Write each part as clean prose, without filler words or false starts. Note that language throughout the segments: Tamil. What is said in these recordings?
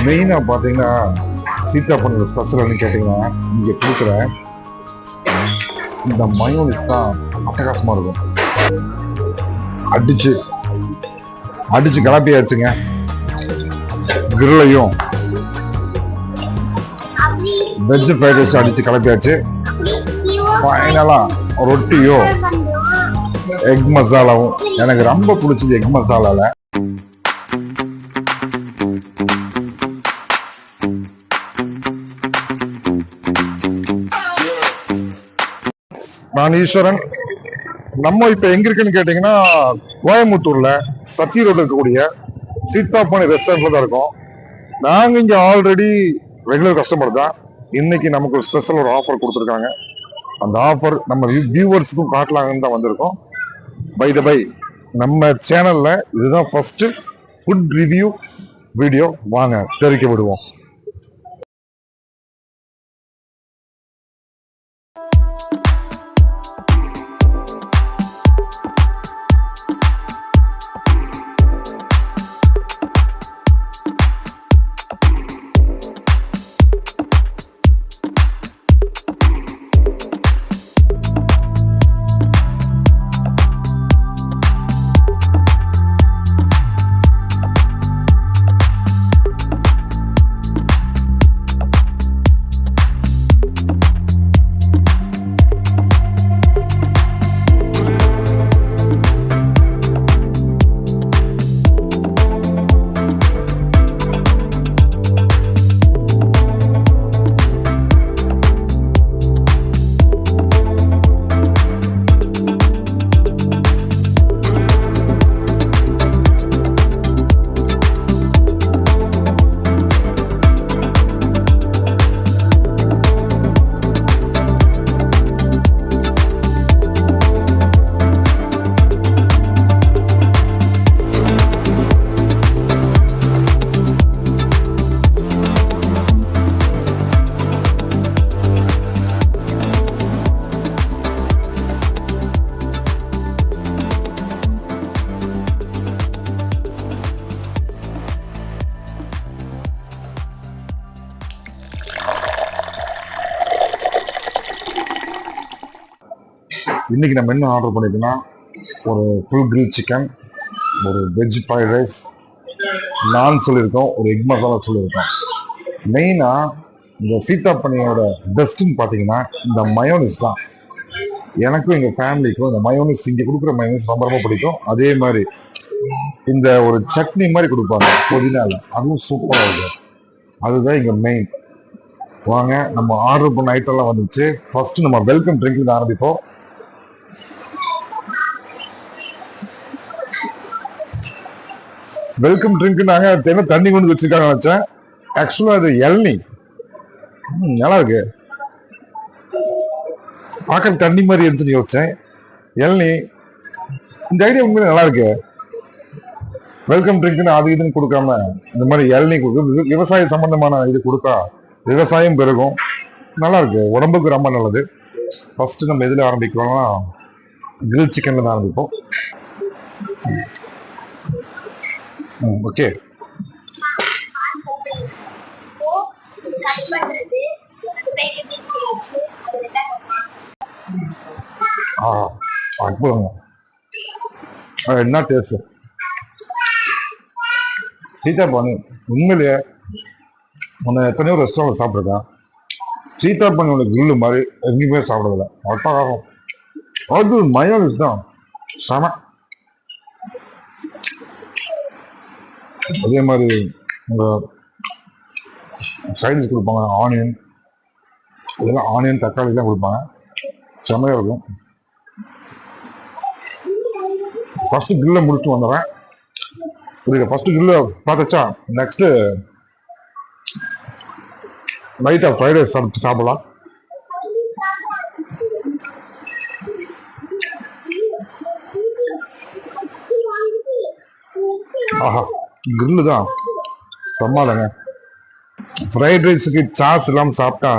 மெயினாக பார்த்தீங்கன்னா சீத்தாப்பழம் ஸ்பெஷல்னு கேட்டிங்கன்னா இங்கே கொடுக்குற இந்த மயோனிஸ் தான் அட்டகாசமாக இருக்கும். அடிச்சு அடிச்சு கிளப்பியாச்சுங்க. கிரில்லையும் வெஜ் ஃப்ரைட் ரைஸ் அடிச்சு கிளப்பியாச்சு. ஃபைனலா ரொட்டியோ எக் மசாலாவும். எனக்கு ரொம்ப பிடிச்சது எக் மசாலால. நான் ஈஸ்வரன். நம்ம இப்ப எங்க இருக்குன்னு கேட்டீங்கன்னா கோயம்புத்தூர்ல சத்தி ரோட்ல இருக்கக்கூடிய சீத்தாப்பழி ரெஸ்டாரண்ட்ல தான் இருக்கோம். நாங்க இங்க ஆல்ரெடி ரெகுலர் கஸ்டமர் தான். இன்னைக்கு நமக்கு ஒரு ஸ்பெஷல் ஒரு ஆஃபர் கொடுத்துருக்காங்க. அந்த ஆஃபர் நம்ம வியூவர்ஸுக்கும் காட்டலாங்கன்னு தான் வந்திருக்கோம். பை த பை நம்ம சேனல்ல இதுதான் ஃபர்ஸ்ட் ஃபுட் ரிவ்யூ வீடியோ. வாங்க தெரிவிக்க விடுவோம். இன்னைக்கு நம்ம என்ன ஆர்டர் பண்ணிருக்கோம்னா ஒரு ஃபுல் கிரில் சிக்கன், ஒரு வெஜ் ஃப்ரைட் ரைஸ், நான் சொல்லியிருக்கோம், ஒரு எக் மசாலா சொல்லியிருக்கோம். மெயினாக இந்த சீத்தாப்பனியோட பெஸ்ட்டுன்னு பார்த்தீங்கன்னா இந்த மயோனிஸ் தான். எனக்கும் எங்கள் ஃபேமிலிக்கும் இந்த மயோனிஸ், இங்கே கொடுக்குற மயோனிஸ் ரொம்ப ரொம்ப பிடிக்கும். அதே மாதிரி இந்த ஒரு சட்னி மாதிரி கொடுப்பாங்க புதினால, அதுவும் சூப்பராக இருக்கும். அதுதான் இங்கே மெயின். வாங்க நம்ம ஆர்டர் பண்ண ஐட்டம்லாம் வந்துச்சு. ஃபர்ஸ்ட் நம்ம வெல்கம் ட்ரிங்க்ல ஆரம்பிப்போம். வெல்கம் ட்ரிங்க் நாங்க தண்ணி கொண்டு வச்சிருக்காங்க நினைச்சேன். ஆக்சுவலா அது இளநீ. நல்லா இருக்கு, பார்க்க தண்ணி மாதிரி இருந்துச்சு யோசிச்சேன். இளநீ, இந்த ஐடியா உண்மையில நல்லா இருக்கு. வெல்கம் ட்ரிங்க்னு அது இதுன்னு கொடுக்காம இந்த மாதிரி இளநீ கொடுக்க, விவசாய சம்பந்தமான இது கொடுத்தா விவசாயம் பெருகும். நல்லா இருக்கு, உடம்புக்கு ரொம்ப நல்லது. ஃபர்ஸ்ட் நம்ம எதுல ஆரம்பிக்கலாம்னா கிரில் சிக்கன்ல தான் ஆரம்பிப்போம். ஓகே, என்ன டேஸ்ட் சீத்தாப்பழி. உண்மையிலேயே உன்னை எத்தனையோ ரெஸ்டாரண்ட் சாப்பிட்ருக்கேன். சீத்தாப்பழி கிரில்லு மாதிரி எங்கேயுமே சாப்பிடதில்ல. அட்டகாரம். அது மயோனிஸ் தான் செம. அதே மாதிரி உங்க சைடிஸ் கொடுப்பாங்க, ஆனியன், இதெல்லாம் ஆனியன் தக்காளி தான் கொடுப்பாங்க. செம்மையா இருக்கும். ஃபர்ஸ்ட் கிரில்ல முடிச்சுட்டு வந்துடுறேன். புரியுது, ஃபர்ஸ்ட் கிரில்ல பார்த்துச்சா நெக்ஸ்ட் லைட்டா ஃப்ரைட் ரைஸ் சாப்பிடலாம். ஆஹா, கிரில்லு தான் பிரமாதங்க. ஃப்ரைட் ரைஸுக்கு சாஸ் இல்லாமல் சாப்பிட்டா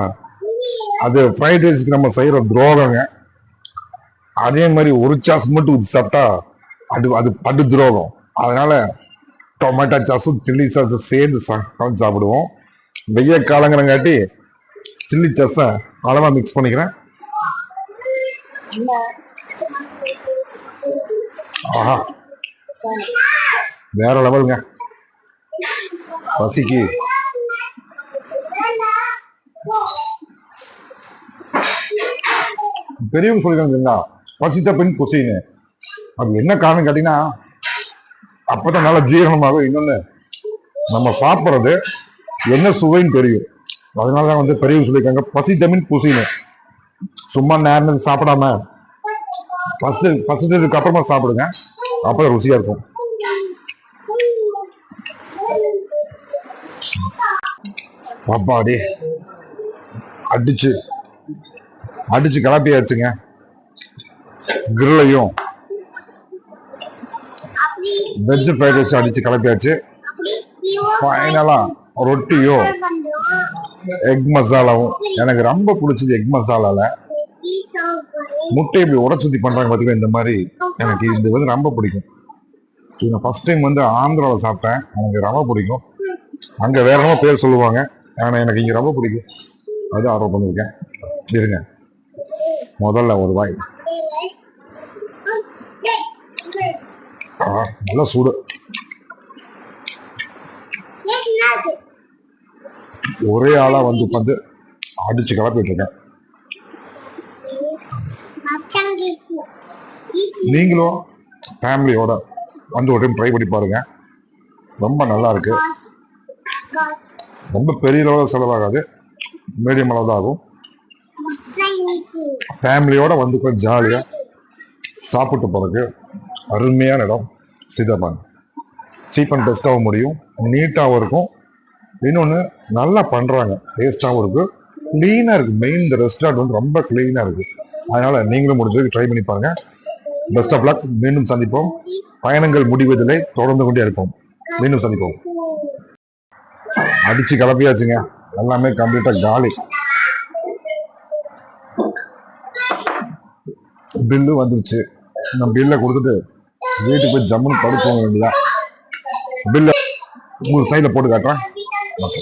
அது ஃப்ரைட் ரைஸுக்கு நம்ம செய்யற துரோகங்க. அதே மாதிரி ஒரு சாஸ் மட்டும் ஊற்றி சாப்பிட்டா அது அது படு துரோகம். அதனால டொமேட்டோ சாஸும் சில்லி சாஸும் சேர்ந்து கலந்து சாப்பிடுவோம். வெய்ய காலங்கிறங்காட்டி சில்லி சாஸை அளவா மிக்ஸ் பண்ணிக்கிறேன். ஆஹா, வேற லெவலுங்க. பசிக்கு பெரியவங்க சொல்லிருக்காங்க, பசித்த பின் குசின்னு. அது என்ன காரணம் கேட்டீங்கன்னா, அப்பதான் நல்லா ஜீரணமாகும். இன்னொன்னு, நம்ம சாப்பிட்றது என்ன சுவைன்னு தெரியும். அதனாலதான் வந்து பெரியவங்க சொல்லியிருக்காங்க பசித்த பின் குசின்னு. சும்மா நேரம் சாப்பிடாம பசிச்சதுக்கு அப்புறமா சாப்பிடுங்க, அப்ப ருசியா இருக்கும். பாப்பாடி அடிச்சு அடிச்சு கிளப்பியாச்சுங்க. கிரில்லையும் வெஜ் ஃப்ரைட் ரைஸ் அடிச்சு கிளப்பியாச்சு. ஃபைனலா ரொட்டியோ எக் மசாலாவும். எனக்கு ரொம்ப பிடிச்சது எக் மசாலால முட்டை இப்படி உடச்சுத்தி பண்றாங்க பார்த்தீங்கன்னா, இந்த மாதிரி எனக்கு இது வந்து ரொம்ப பிடிக்கும். நான் ஃபர்ஸ்ட் டைம் வந்து ஆந்திராவில் சாப்பிட்டேன், எனக்கு ரொம்ப பிடிக்கும். அங்க வேற என்ன பேர் சொல்லுவாங்க, ஆனா எனக்கு இங்க ரொம்ப பிடிக்கும். அது ஆர்டர் பண்ணிருக்கேன். இருங்க, முதல்ல ஒரு வாய். நல்லா சூடு. ஒரே ஆளா வந்து உட்காந்து அடிச்சு கிளப்பிட்டு இருக்கேன். நீங்களும் ஃபேமிலியோட வந்து ஒரு டைம் ட்ரை பண்ணி பாருங்க. ரொம்ப நல்லா இருக்கு. ரொம்ப பெரிய அளவில் செலவாகாது, மீடியம் அளவு தான் ஆகும். ஃபேமிலியோட வந்து கொஞ்சம் ஜாலியா சாப்பிட்டு போறதுக்கு அருமையான இடம் சீதாபான். சீப் அண்ட் பெஸ்டாகவும் முடியும், நீட்டாகவும் இருக்கும். இன்னொன்று நல்லா பண்றாங்க, டேஸ்டாகவும் இருக்கு, கிளீனா இருக்கு. மெயின் இந்த ரெஸ்டாரண்ட் வந்து ரொம்ப கிளீனா இருக்கு. அதனால நீங்களும் முடிஞ்சதுக்கு ட்ரை பண்ணி பாருங்க. Best of luck. மீண்டும் சந்திப்போம். பயணங்கள் முடிவதில்லை, தொடர்ந்து கொண்டே இருப்போம். மீண்டும் சந்திப்போம். அடிச்சு கிளப்பியாச்சுங்க, எல்லாமே கம்ப்ளீட்டா காலி. பில்லு வந்துருச்சு. நம்ம பில்லை கொடுத்துட்டு வீட்டுக்கு போய் ஜம்முன்னு படுத்து போக வேண்டியதா. பில்ல உங்களுக்கு சைட்ல போட்டு காட்டுறேன். ஓகே.